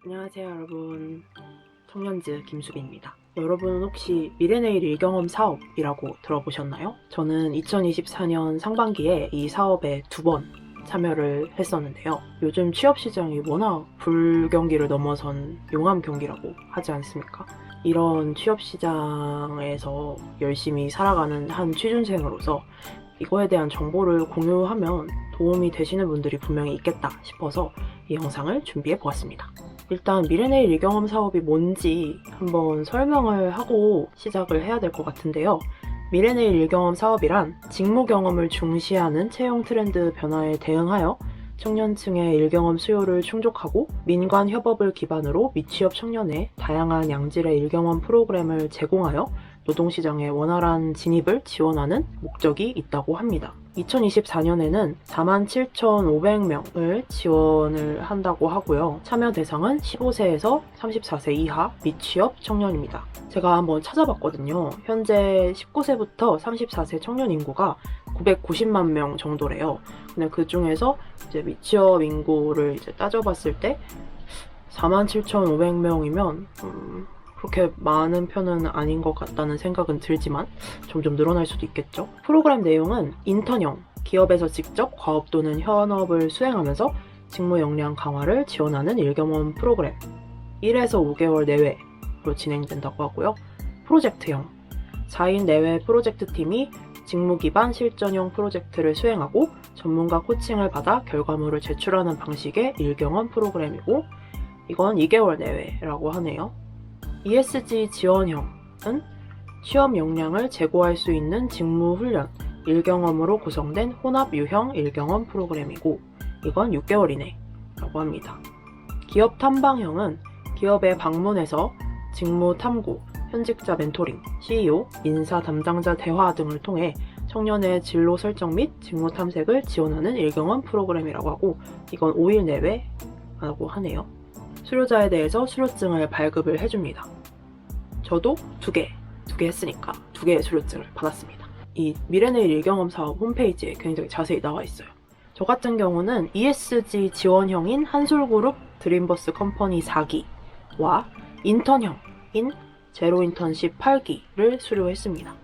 안녕하세요 여러분, 청년즈 김수빈입니다. 여러분 혹시 미래내일 일경험 사업이라고 들어보셨나요? 저는 2024년 상반기에 이 사업에 2번 참여를 했었는데요. 요즘 취업시장이 워낙 불경기를 넘어선 용암 경기라고 하지 않습니까? 이런 취업시장에서 열심히 살아가는 한 취준생으로서 이거에 대한 정보를 공유하면 도움이 되시는 분들이 분명히 있겠다 싶어서 이 영상을 준비해 보았습니다. 일단 미래내일 일경험 사업이 뭔지 한번 설명을 하고 시작을 해야 될 것 같은데요. 미래내일 일경험 사업이란 직무 경험을 중시하는 채용 트렌드 변화에 대응하여 청년층의 일경험 수요를 충족하고 민관 협업을 기반으로 미취업 청년의 다양한 양질의 일경험 프로그램을 제공하여 노동시장의 원활한 진입을 지원하는 목적이 있다고 합니다. 2024년에는 47,500명을 지원을 한다고 하고요. 참여 대상은 15세에서 34세 이하 미취업 청년입니다. 제가 한번 찾아봤거든요. 현재 19세부터 34세 청년 인구가 990만 명 정도래요. 근데 그 중에서 이제 미취업 인구를 이제 따져봤을 때 47,500명이면 그렇게 많은 편은 아닌 것 같다는 생각은 들지만 점점 늘어날 수도 있겠죠. 프로그램 내용은 인턴형, 기업에서 직접 과업 또는 현업을 수행하면서 직무 역량 강화를 지원하는 일경험 프로그램 1에서 5개월 내외로 진행된다고 하고요. 프로젝트형, 4인 내외 프로젝트 팀이 직무 기반 실전형 프로젝트를 수행하고 전문가 코칭을 받아 결과물을 제출하는 방식의 일경험 프로그램이고 이건 2개월 내외라고 하네요. ESG 지원형은 취업 역량을 제고할 수 있는 직무 훈련, 일경험으로 구성된 혼합 유형 일경험 프로그램이고 이건 6개월 이내라고 합니다. 기업 탐방형은 기업에 방문해서 직무 탐구, 현직자 멘토링, CEO, 인사 담당자 대화 등을 통해 청년의 진로 설정 및 직무 탐색을 지원하는 일경험 프로그램이라고 하고 이건 5일 내외라고 하네요. 수료자에 대해서 수료증을 발급을 해줍니다. 저도 2개 했으니까 2개의 수료증을 받았습니다. 이 미래내일 일경험 사업 홈페이지에 굉장히 자세히 나와 있어요. 저 같은 경우는 ESG 지원형인 한솔그룹 드림버스 컴퍼니 4기와 인턴형인 제로 인턴십 8기를 수료했습니다.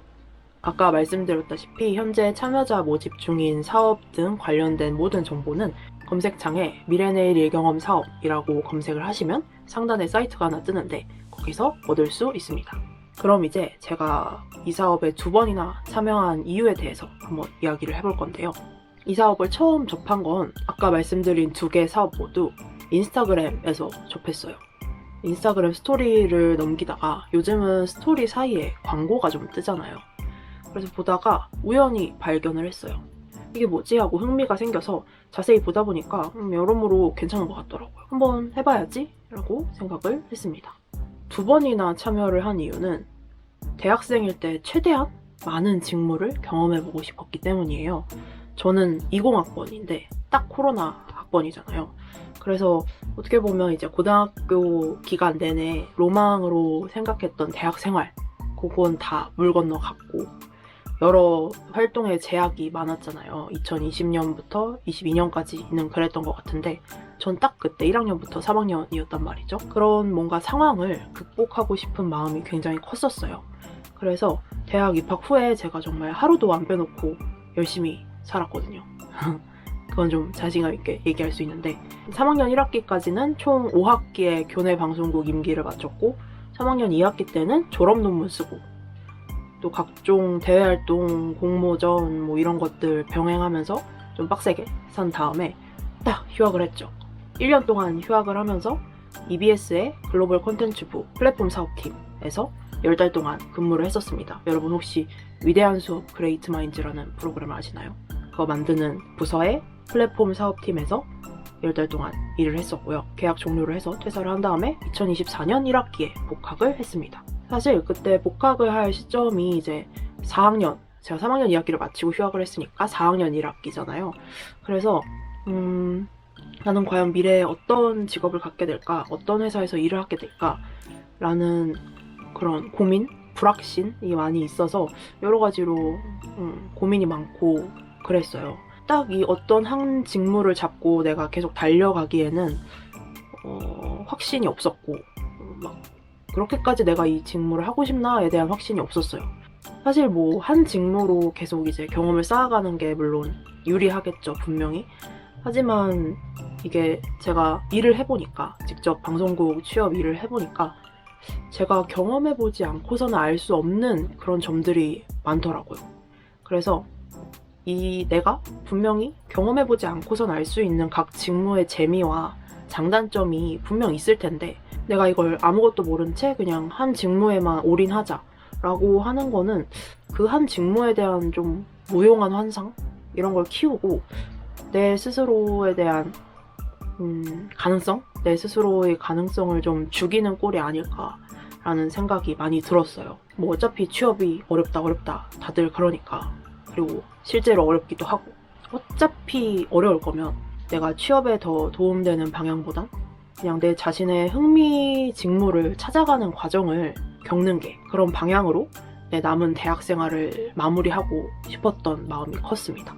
아까 말씀드렸다시피 현재 참여자 모집 중인 사업 등 관련된 모든 정보는 검색창에 미래내일 일경험 사업이라고 검색을 하시면 상단에 사이트가 하나 뜨는데 거기서 얻을 수 있습니다. 그럼 이제 제가 이 사업에 2번이나 참여한 이유에 대해서 한번 이야기를 해볼 건데요. 이 사업을 처음 접한 건 아까 말씀드린 2개 사업 모두 인스타그램에서 접했어요. 인스타그램 스토리를 넘기다가 요즘은 스토리 사이에 광고가 좀 뜨잖아요. 그래서 보다가 우연히 발견을 했어요. 이게 뭐지? 하고 흥미가 생겨서 자세히 보다 보니까 여러모로 괜찮은 것 같더라고요. 한번 해봐야지 라고 생각을 했습니다. 2번이나 참여를 한 이유는 대학생일 때 최대한 많은 직무를 경험해보고 싶었기 때문이에요. 저는 20학번인데 딱 코로나 학번이잖아요. 그래서 어떻게 보면 이제 고등학교 기간 내내 로망으로 생각했던 대학 생활 그건 다 물 건너갔고 여러 활동에 제약이 많았잖아요. 2020년부터 22년까지는 그랬던 것 같은데 전 딱 그때 1학년부터 3학년이었단 말이죠. 그런 뭔가 상황을 극복하고 싶은 마음이 굉장히 컸었어요. 그래서 대학 입학 후에 제가 정말 하루도 안 빼놓고 열심히 살았거든요. 그건 좀 자신감 있게 얘기할 수 있는데 3학년 1학기까지는 총 5학기의 교내 방송국 임기를 마쳤고 3학년 2학기 때는 졸업 논문 쓰고 또 각종 대외활동, 공모전 뭐 이런 것들 병행하면서 좀 빡세게 산 다음에 딱 휴학을 했죠. 1년 동안 휴학을 하면서 EBS의 글로벌 콘텐츠부 플랫폼 사업팀에서 10달 동안 근무를 했었습니다. 여러분 혹시 위대한 수업 그레이트 마인즈라는 프로그램을 아시나요? 그거 만드는 부서의 플랫폼 사업팀에서 10달 동안 일을 했었고요. 계약 종료를 해서 퇴사를 한 다음에 2024년 1학기에 복학을 했습니다. 사실 그때 복학을 할 시점이 이제 4학년, 제가 3학년 2학기를 마치고 휴학을 했으니까 4학년 1학기잖아요. 그래서 나는 과연 미래에 어떤 직업을 갖게 될까, 어떤 회사에서 일을 하게 될까 라는 그런 고민, 불확신이 많이 있어서 여러 가지로 고민이 많고 그랬어요. 딱 이 어떤 한 직무를 잡고 내가 계속 달려가기에는 확신이 없었고 막 그렇게까지 내가 이 직무를 하고 싶나에 대한 확신이 없었어요. 사실 뭐 한 직무로 계속 이제 경험을 쌓아가는 게 물론 유리하겠죠, 분명히. 하지만 이게 제가 일을 해보니까, 직접 방송국 취업 일을 해보니까 제가 경험해보지 않고서는 알 수 없는 그런 점들이 많더라고요. 그래서 내가 분명히 경험해보지 않고서는 알 수 있는 각 직무의 재미와 장단점이 분명 있을 텐데, 내가 이걸 아무것도 모른 채 그냥 한 직무에만 올인하자라고 하는 거는 그 한 직무에 대한 좀 무용한 환상? 이런 걸 키우고 내 스스로에 대한 가능성? 내 스스로의 가능성을 좀 죽이는 꼴이 아닐까라는 생각이 많이 들었어요. 뭐 어차피 취업이 어렵다 다들 그러니까. 그리고 실제로 어렵기도 하고. 어차피 어려울 거면 내가 취업에 더 도움되는 방향보단 그냥 내 자신의 흥미 직무를 찾아가는 과정을 겪는 게, 그런 방향으로 내 남은 대학 생활을 마무리하고 싶었던 마음이 컸습니다.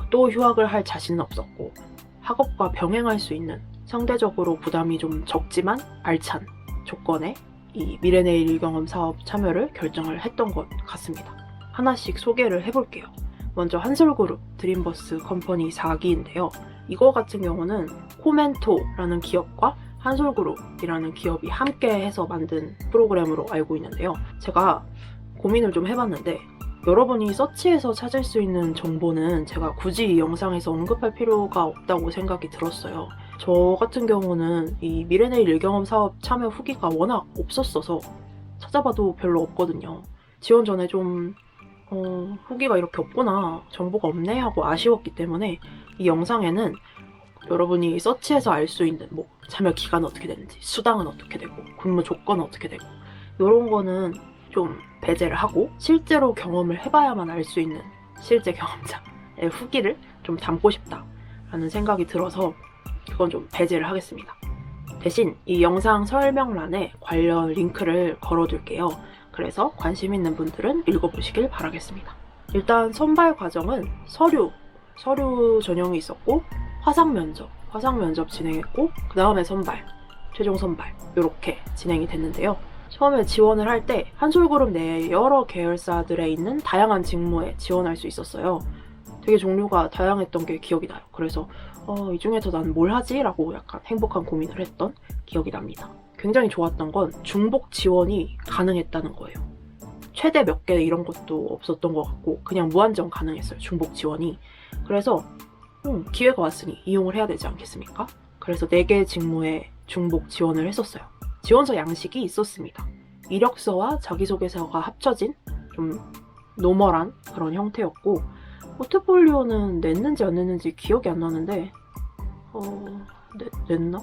또 휴학을 할 자신은 없었고, 학업과 병행할 수 있는 상대적으로 부담이 좀 적지만 알찬 조건의 이 미래내일 일경험 사업 참여를 결정을 했던 것 같습니다. 하나씩 소개를 해볼게요. 먼저 한솔그룹 드림버스 컴퍼니 4기인데요. 이거 같은 경우는 코멘토라는 기업과 한솔그룹이라는 기업이 함께 해서 만든 프로그램으로 알고 있는데요. 제가 고민을 좀 해봤는데, 여러분이 서치해서 찾을 수 있는 정보는 제가 굳이 이 영상에서 언급할 필요가 없다고 생각이 들었어요. 저 같은 경우는 이 미래내일 일경험 사업 참여 후기가 워낙 없었어서 찾아봐도 별로 없거든요. 지원 전에 좀 후기가 이렇게 없구나, 정보가 없네 하고 아쉬웠기 때문에 이 영상에는 여러분이 서치해서 알 수 있는 뭐 참여 기간은 어떻게 되는지, 수당은 어떻게 되고, 근무 조건은 어떻게 되고, 이런 거는 좀 배제를 하고 실제로 경험을 해봐야만 알 수 있는 실제 경험자의 후기를 좀 담고 싶다라는 생각이 들어서 그건 좀 배제를 하겠습니다. 대신 이 영상 설명란에 관련 링크를 걸어둘게요. 그래서 관심 있는 분들은 읽어보시길 바라겠습니다. 일단 선발 과정은 서류 전형이 있었고, 화상 면접 진행했고, 그 다음에 최종 선발 이렇게 진행이 됐는데요. 처음에 지원을 할 때 한솔그룹 내에 여러 계열사들에 있는 다양한 직무에 지원할 수 있었어요. 되게 종류가 다양했던 게 기억이 나요. 그래서 이 중에서 난 뭘 하지? 라고 약간 행복한 고민을 했던 기억이 납니다. 굉장히 좋았던 건 중복 지원이 가능했다는 거예요. 최대 몇 개 이런 것도 없었던 것 같고 그냥 무한정 가능했어요, 중복 지원이. 그래서 기회가 왔으니 이용을 해야 되지 않겠습니까? 그래서 4개 직무에 중복 지원을 했었어요. 지원서 양식이 있었습니다. 이력서와 자기소개서가 합쳐진 좀 노멀한 그런 형태였고, 포트폴리오는 냈는지 안 냈는지 기억이 안 나는데 냈나?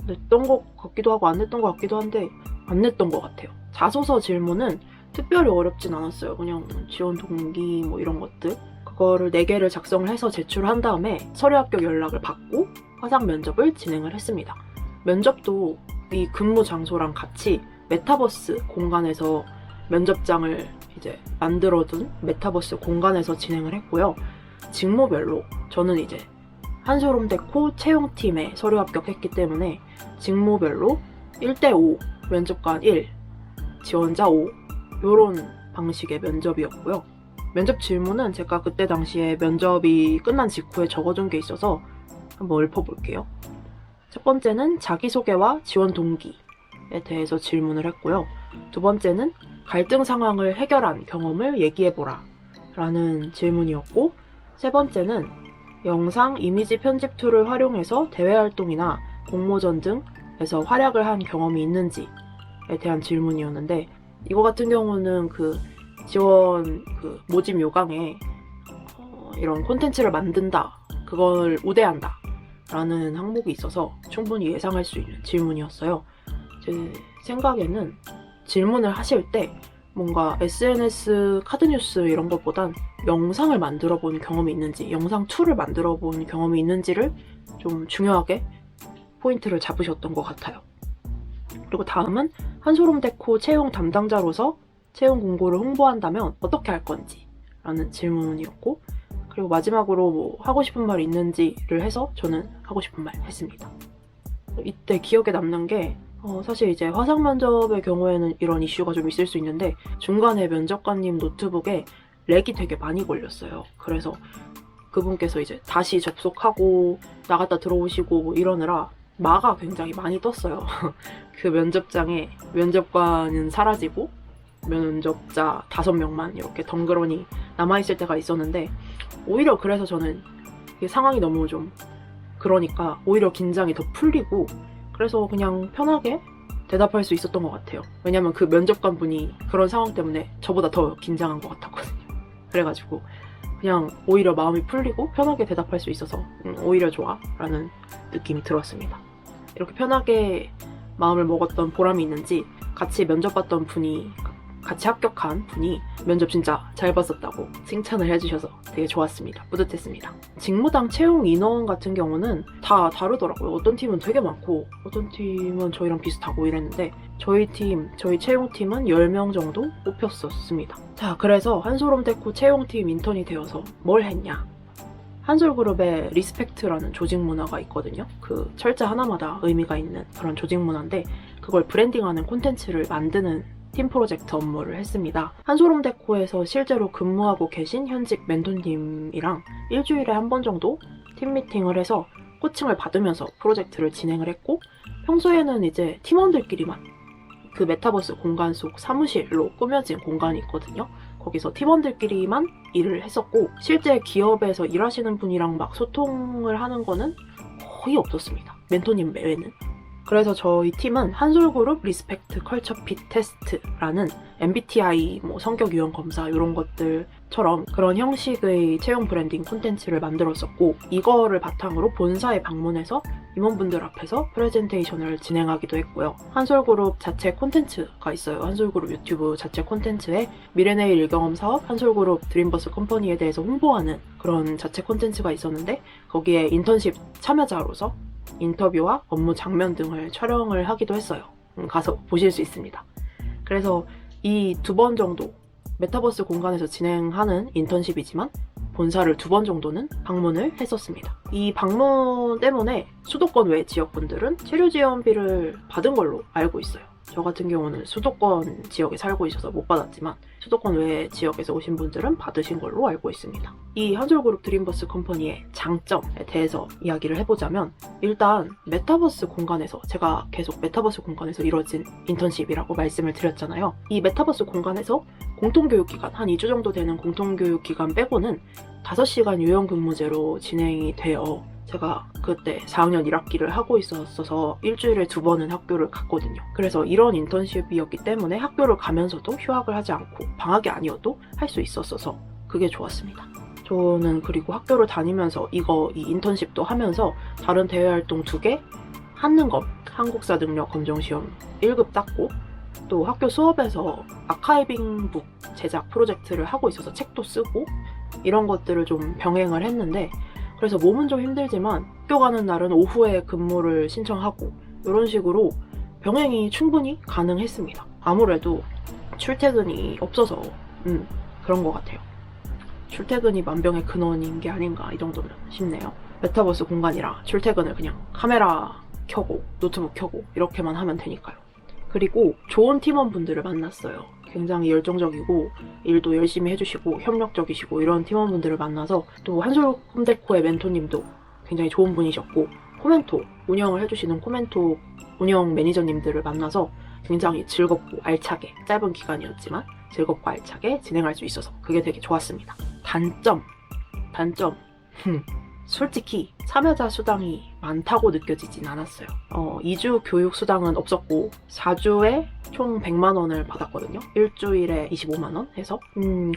냈던 것 같기도 하고 안 냈던 것 같기도 한데 안 냈던 것 같아요. 자소서 질문은 특별히 어렵진 않았어요. 그냥 지원 동기 뭐 이런 것들, 그거를 4개를 작성을 해서 제출한 다음에 서류 합격 연락을 받고 화상 면접을 진행을 했습니다. 면접도 이 근무 장소랑 같이 메타버스 공간에서 면접장을 이제 만들어둔 메타버스 공간에서 진행을 했고요. 직무별로 저는 이제 한솔홈데코 채용팀에 서류 합격했기 때문에 직무별로 1대5, 면접관 1, 지원자 5 이런 방식의 면접이었고요. 면접 질문은 제가 그때 당시에 면접이 끝난 직후에 적어둔 게 있어서 한번 읊어볼게요. 첫 번째는 자기소개와 지원 동기에 대해서 질문을 했고요. 두 번째는 갈등 상황을 해결한 경험을 얘기해보라 라는 질문이었고, 세 번째는 영상 이미지 편집 툴을 활용해서 대외 활동이나 공모전 등에서 활약을 한 경험이 있는지에 대한 질문이었는데, 이거 같은 경우는 그 지원 모집 요강에 이런 콘텐츠를 만든다, 그걸 우대한다 라는 항목이 있어서 충분히 예상할 수 있는 질문이었어요. 제 생각에는 질문을 하실 때 뭔가 SNS 카드뉴스 이런 것보단 영상을 만들어 본 경험이 있는지, 영상 툴을 만들어 본 경험이 있는지를 좀 중요하게 포인트를 잡으셨던 것 같아요. 그리고 다음은 한솔홈데코 채용 담당자로서 채용 공고를 홍보한다면 어떻게 할 건지 라는 질문이었고, 그리고 마지막으로 뭐 하고 싶은 말 있는지를 해서 저는 하고 싶은 말 했습니다. 이때 기억에 남는 게 사실 이제 화상 면접의 경우에는 이런 이슈가 좀 있을 수 있는데 중간에 면접관님 노트북에 렉이 되게 많이 걸렸어요. 그래서 그분께서 이제 다시 접속하고 나갔다 들어오시고 뭐 이러느라 마가 굉장히 많이 떴어요. 그 면접장에 면접관은 사라지고 면접자 5명만 이렇게 덩그러니 남아있을 때가 있었는데 오히려 그래서 저는 이게 상황이 너무 좀 그러니까 오히려 긴장이 더 풀리고 그래서 그냥 편하게 대답할 수 있었던 것 같아요. 왜냐면 그 면접관 분이 그런 상황 때문에 저보다 더 긴장한 것 같았거든요. 그래가지고 그냥 오히려 마음이 풀리고 편하게 대답할 수 있어서 오히려 좋아 라는 느낌이 들었습니다. 이렇게 편하게 마음을 먹었던 보람이 있는지 같이 면접 봤던 분이 같이 합격한 분이 면접 진짜 잘 봤었다고 칭찬을 해주셔서 되게 좋았습니다. 뿌듯했습니다. 직무당 채용 인원 같은 경우는 다 다르더라고요. 어떤 팀은 되게 많고 어떤 팀은 저희랑 비슷하고 이랬는데 저희 채용팀은 10명 정도 뽑혔었습니다. 자, 그래서 한솔홈테코 채용팀 인턴이 되어서 뭘 했냐? 한솔그룹에 리스펙트라는 조직 문화가 있거든요. 그 철자 하나마다 의미가 있는 그런 조직 문화인데 그걸 브랜딩하는 콘텐츠를 만드는 팀 프로젝트 업무를 했습니다. 한솔홈데코에서 실제로 근무하고 계신 현직 멘토님이랑 일주일에 한 번 정도 팀 미팅을 해서 코칭을 받으면서 프로젝트를 진행을 했고 평소에는 이제 팀원들끼리만 그 메타버스 공간 속 사무실로 꾸며진 공간이 있거든요. 거기서 팀원들끼리만 일을 했었고 실제 기업에서 일하시는 분이랑 막 소통을 하는 거는 거의 없었습니다. 멘토님 외에는. 그래서 저희 팀은 한솔그룹 리스펙트 컬처 핏 테스트라는 MBTI 성격 유형 검사 이런 것들처럼 그런 형식의 채용 브랜딩 콘텐츠를 만들었었고 이거를 바탕으로 본사에 방문해서 임원분들 앞에서 프레젠테이션을 진행하기도 했고요. 한솔그룹 자체 콘텐츠가 있어요. 한솔그룹 유튜브 자체 콘텐츠에 미래내일 일경험 사업 한솔그룹 드림버스 컴퍼니에 대해서 홍보하는 그런 자체 콘텐츠가 있었는데 거기에 인턴십 참여자로서 인터뷰와 업무 장면 등을 촬영을 하기도 했어요. 가서 보실 수 있습니다. 그래서 이 2번 정도 메타버스 공간에서 진행하는 인턴십이지만 본사를 2번 정도는 방문을 했었습니다. 이 방문 때문에 수도권 외 지역분들은 체류 지원비를 받은 걸로 알고 있어요. 저 같은 경우는 수도권 지역에 살고 있어서 못 받았지만 수도권 외 지역에서 오신 분들은 받으신 걸로 알고 있습니다. 이 한솔그룹 드림버스 컴퍼니의 장점에 대해서 이야기를 해보자면 일단 메타버스 공간에서 제가 계속 메타버스 공간에서 이루어진 인턴십이라고 말씀을 드렸잖아요. 이 메타버스 공간에서 공통교육기간 한 2주 정도 되는 공통교육기간 빼고는 5시간 유연근무제로 진행이 되어 제가 그때 4학년 1학기를 하고 있었어서 일주일에 2번은 학교를 갔거든요. 그래서 이런 인턴십이었기 때문에 학교를 가면서도 휴학을 하지 않고 방학이 아니어도 할 수 있었어서 그게 좋았습니다. 저는 그리고 학교를 다니면서 이 인턴십도 하면서 다른 대외활동 2개, 한능검, 한국사 능력 검정시험 1급 땄고 또 학교 수업에서 아카이빙북 제작 프로젝트를 하고 있어서 책도 쓰고 이런 것들을 좀 병행을 했는데 그래서 몸은 좀 힘들지만 학교 가는 날은 오후에 근무를 신청하고 이런 식으로 병행이 충분히 가능했습니다. 아무래도 출퇴근이 없어서 그런 것 같아요. 출퇴근이 만병의 근원인 게 아닌가 이 정도면 싶네요. 메타버스 공간이라 출퇴근을 그냥 카메라 켜고 노트북 켜고 이렇게만 하면 되니까요. 그리고 좋은 팀원분들을 만났어요. 굉장히 열정적이고 일도 열심히 해주시고 협력적이시고 이런 팀원분들을 만나서 또 한솔홈데코의 멘토님도 굉장히 좋은 분이셨고 코멘토 운영을 해주시는 코멘토 운영 매니저님들을 만나서 굉장히 즐겁고 알차게 짧은 기간이었지만 즐겁고 알차게 진행할 수 있어서 그게 되게 좋았습니다. 단점 솔직히 참여자 수당이 많다고 느껴지진 않았어요. 2주 교육 수당은 없었고 4주에 총 100만 원을 받았거든요. 일주일에 25만 원 해서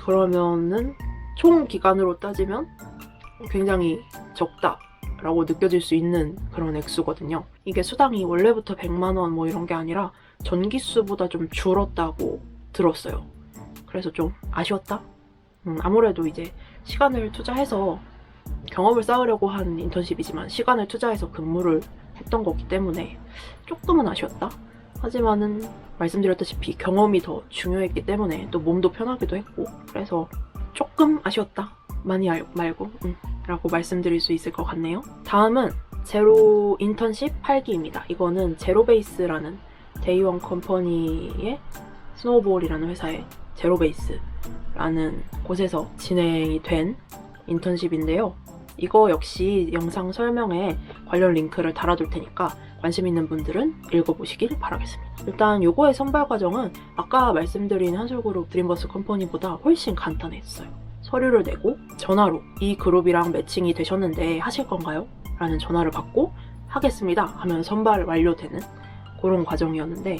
그러면은 총 기간으로 따지면 굉장히 적다라고 느껴질 수 있는 그런 액수거든요. 이게 수당이 원래부터 100만 원 이런 게 아니라 전기수보다 좀 줄었다고 들었어요. 그래서 좀 아쉬웠다? 아무래도 이제 시간을 투자해서 경험을 쌓으려고 한 인턴십이지만 시간을 투자해서 근무를 했던 거기 때문에 조금은 아쉬웠다. 하지만은 말씀드렸다시피 경험이 더 중요했기 때문에 또 몸도 편하기도 했고 그래서 조금 아쉬웠다. 많이 말고 라고 말씀드릴 수 있을 것 같네요. 다음은 제로 인턴십 8기입니다. 이거는 제로베이스라는 데이원 컴퍼니의 스노우볼이라는 회사의 제로베이스라는 곳에서 진행이 된 인턴십인데요. 이거 역시 영상 설명에 관련 링크를 달아둘 테니까 관심 있는 분들은 읽어보시길 바라겠습니다. 일단 요거의 선발 과정은 아까 말씀드린 한솔그룹 드림버스 컴퍼니보다 훨씬 간단했어요. 서류를 내고 전화로 이 그룹이랑 매칭이 되셨는데 하실 건가요? 라는 전화를 받고 하겠습니다 하면 선발 완료되는 그런 과정이었는데,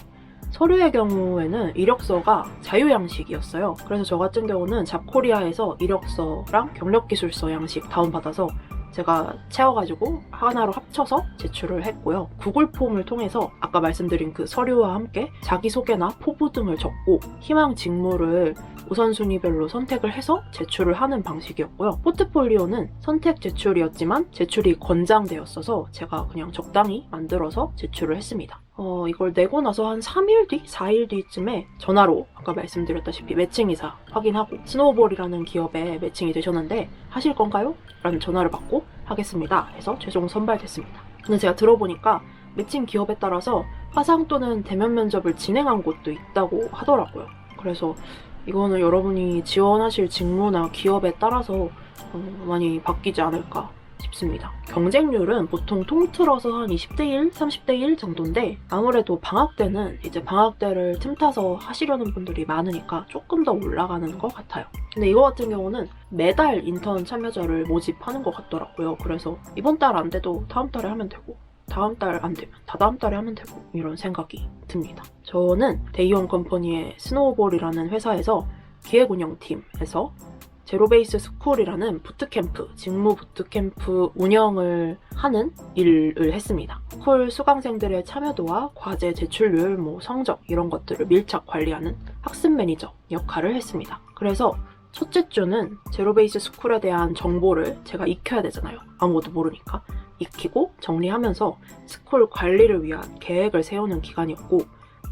서류의 경우에는 이력서가 자유양식이었어요. 그래서 저 같은 경우는 잡코리아에서 이력서랑 경력기술서 양식 다운받아서 제가 채워가지고 하나로 합쳐서 제출을 했고요. 구글 폼을 통해서 아까 말씀드린 그 서류와 함께 자기소개나 포부 등을 적고 희망 직무를 우선순위별로 선택을 해서 제출을 하는 방식이었고요. 포트폴리오는 선택 제출이었지만 제출이 권장되었어서 제가 그냥 적당히 만들어서 제출을 했습니다. 이걸 내고 나서 한 3일 뒤? 4일 뒤쯤에 전화로 아까 말씀드렸다시피 매칭이사 확인하고 스노우볼이라는 기업에 매칭이 되셨는데 하실 건가요? 라는 전화를 받고 하겠습니다 해서 최종 선발됐습니다. 근데 제가 들어보니까 매칭 기업에 따라서 화상 또는 대면 면접을 진행한 곳도 있다고 하더라고요. 그래서 이거는 여러분이 지원하실 직무나 기업에 따라서 많이 바뀌지 않을까 싶습니다. 경쟁률은 보통 통틀어서 한 20대 1, 30대 1 정도인데 아무래도 방학 때는 이제 방학 때를 틈타서 하시려는 분들이 많으니까 조금 더 올라가는 것 같아요. 근데 이거 같은 경우는 매달 인턴 참여자를 모집하는 것 같더라고요. 그래서 이번 달 안 돼도 다음 달에 하면 되고 다음 달 안 되면 다다음 달에 하면 되고 이런 생각이 듭니다. 저는 데이원 컴퍼니의 스노우볼이라는 회사에서 기획운영팀에서 제로베이스 스쿨이라는 부트캠프, 직무 부트캠프 운영을 하는 일을 했습니다. 스쿨 수강생들의 참여도와 과제 제출률, 성적 이런 것들을 밀착 관리하는 학습 매니저 역할을 했습니다. 그래서 첫째 주는 제로베이스 스쿨에 대한 정보를 제가 익혀야 되잖아요. 아무것도 모르니까. 익히고 정리하면서 스쿨 관리를 위한 계획을 세우는 기간이었고,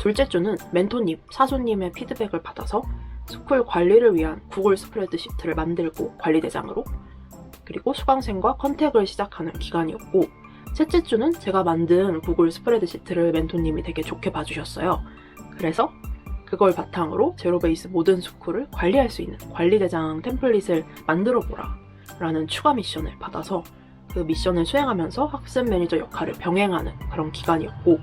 둘째 주는 멘토님, 사수님의 피드백을 받아서 스쿨 관리를 위한 구글 스프레드시트를 만들고 관리대장으로, 그리고 수강생과 컨택을 시작하는 기간이었고, 셋째 주는 제가 만든 구글 스프레드시트를 멘토님이 되게 좋게 봐주셨어요. 그래서 그걸 바탕으로 제로베이스 모든 스쿨을 관리할 수 있는 관리대장 템플릿을 만들어보라 라는 추가 미션을 받아서 그 미션을 수행하면서 학습 매니저 역할을 병행하는 그런 기간이었고,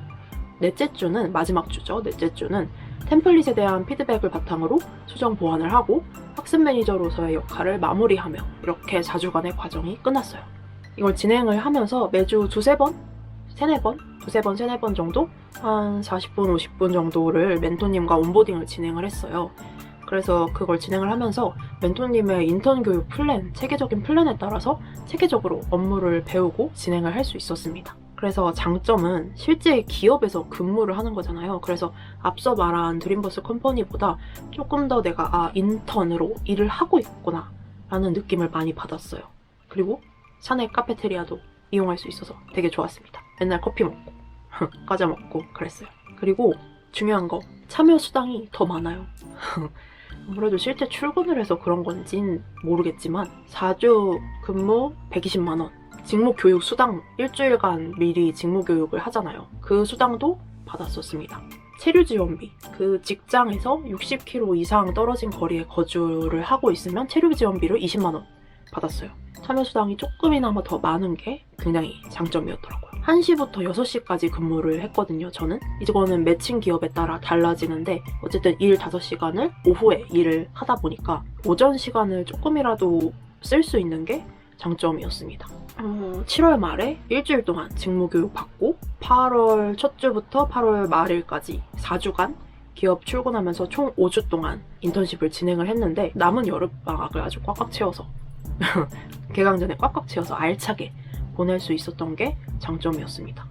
넷째 주는 마지막 주죠. 넷째 주는 템플릿에 대한 피드백을 바탕으로 수정 보완을 하고 학습 매니저로서의 역할을 마무리하며 이렇게 4주간의 과정이 끝났어요. 이걸 진행을 하면서 매주 두세 번, 세네 번 정도 한 40분, 50분 정도를 멘토님과 온보딩을 진행을 했어요. 그래서 그걸 진행을 하면서 멘토님의 인턴 교육 플랜, 체계적인 플랜에 따라서 체계적으로 업무를 배우고 진행을 할 수 있었습니다. 그래서 장점은 실제 기업에서 근무를 하는 거잖아요. 그래서 앞서 말한 드림버스 컴퍼니보다 조금 더 내가 인턴으로 일을 하고 있구나 라는 느낌을 많이 받았어요. 그리고 샤넬 카페테리아도 이용할 수 있어서 되게 좋았습니다. 맨날 커피 먹고 과자 먹고 그랬어요. 그리고 중요한 거, 참여 수당이 더 많아요. 아무래도 실제 출근을 해서 그런 건진 모르겠지만 4주 근무 120만 원, 직무 교육 수당 일주일간 미리 직무 교육을 하잖아요. 그 수당도 받았었습니다. 체류 지원비, 그 직장에서 60km 이상 떨어진 거리에 거주를 하고 있으면 체류 지원비를 20만 원 받았어요. 참여 수당이 조금이나마 더 많은 게 굉장히 장점이었더라고요. 1시부터 6시까지 근무를 했거든요, 저는. 이거는 매칭 기업에 따라 달라지는데 어쨌든 일 5시간을 오후에 일을 하다 보니까 오전 시간을 조금이라도 쓸 수 있는 게 장점이었습니다. 7월 말에 일주일 동안 직무 교육 받고 8월 첫 주부터 8월 말일까지 4주간 기업 출근하면서 총 5주 동안 인턴십을 진행을 했는데 남은 여름방학을 아주 꽉꽉 채워서 개강 전에 꽉꽉 채워서 알차게 보낼 수 있었던 게 장점이었습니다.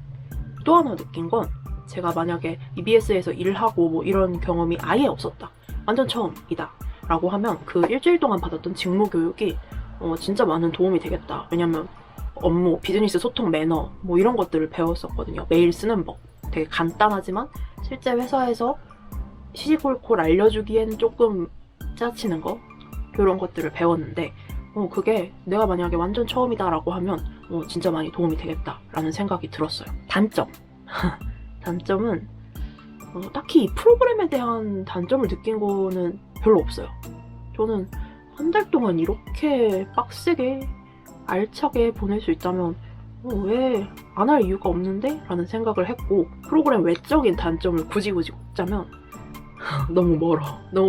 또 하나 느낀 건 제가 만약에 EBS에서 일을 하고 이런 경험이 아예 없었다, 완전 처음이다 라고 하면 그 일주일 동안 받았던 직무 교육이 진짜 많은 도움이 되겠다. 왜냐면 업무, 비즈니스 소통 매너 이런 것들을 배웠었거든요. 메일 쓰는 법. 되게 간단하지만 실제 회사에서 시시콜콜 알려주기엔 조금 짜치는 거, 이런 것들을 배웠는데 그게 내가 만약에 완전 처음이다 라고 하면 진짜 많이 도움이 되겠다라는 생각이 들었어요. 단점은 딱히 이 프로그램에 대한 단점을 느낀 거는 별로 없어요. 저는 한 달 동안 이렇게 빡세게 알차게 보낼 수 있다면 왜 안 할 이유가 없는데? 라는 생각을 했고, 프로그램 외적인 단점을 굳이 꼽자면 너무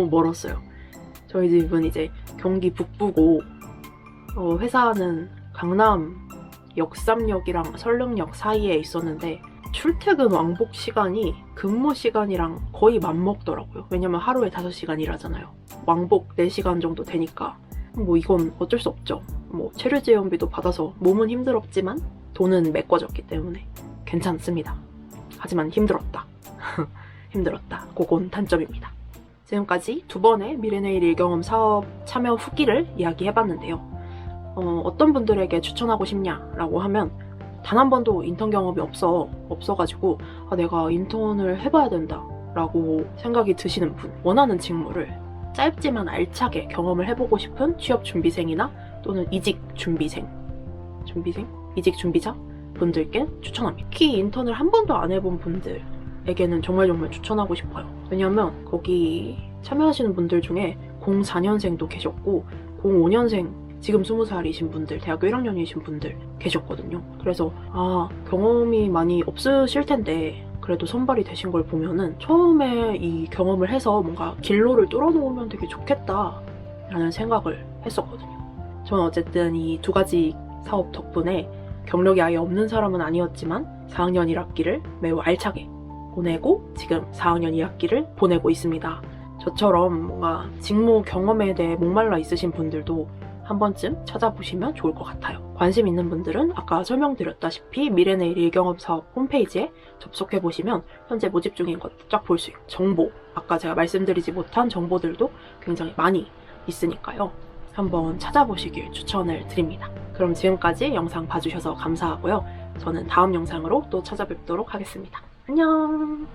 멀었어요. 저희 집은 이제 경기 북부고 회사는 강남 역삼역이랑 설릉역 사이에 있었는데 출퇴근 왕복 시간이 근무 시간이랑 거의 맞먹더라고요. 왜냐면 하루에 5시간 일하잖아요. 왕복 4시간 정도 되니까 이건 어쩔 수 없죠. 체류지원비도 받아서 몸은 힘들었지만 돈은 메꿔졌기 때문에 괜찮습니다. 하지만 힘들었다. 그건 단점입니다. 지금까지 2번의 미래내일 일경험 사업 참여 후기를 이야기해봤는데요. 어떤 분들에게 추천하고 싶냐라고 하면 단 한 번도 인턴 경험이 없어가지고 내가 인턴을 해봐야 된다라고 생각이 드시는 분, 원하는 직무를 짧지만 알차게 경험을 해보고 싶은 취업 준비생이나 또는 이직 준비자 분들께 추천합니다. 특히 인턴을 한 번도 안 해본 분들에게는 정말 추천하고 싶어요. 왜냐면 거기 참여하시는 분들 중에 04년생도 계셨고 05년생 지금 20살이신 분들, 대학교 1학년이신 분들 계셨거든요. 그래서 경험이 많이 없으실 텐데 그래도 선발이 되신 걸 보면은 처음에 이 경험을 해서 뭔가 진로를 뚫어놓으면 되게 좋겠다라는 생각을 했었거든요. 저는 어쨌든 이 2가지 사업 덕분에 경력이 아예 없는 사람은 아니었지만 4학년 1학기를 매우 알차게 보내고 지금 4학년 2학기를 보내고 있습니다. 저처럼 뭔가 직무 경험에 대해 목말라 있으신 분들도 한 번쯤 찾아보시면 좋을 것 같아요. 관심 있는 분들은 아까 설명드렸다시피 미래내일 일경험 사업 홈페이지에 접속해보시면 현재 모집 중인 것 쫙 볼 수 있고 정보, 아까 제가 말씀드리지 못한 정보들도 굉장히 많이 있으니까요. 한번 찾아보시길 추천을 드립니다. 그럼 지금까지 영상 봐주셔서 감사하고요. 저는 다음 영상으로 또 찾아뵙도록 하겠습니다. 안녕!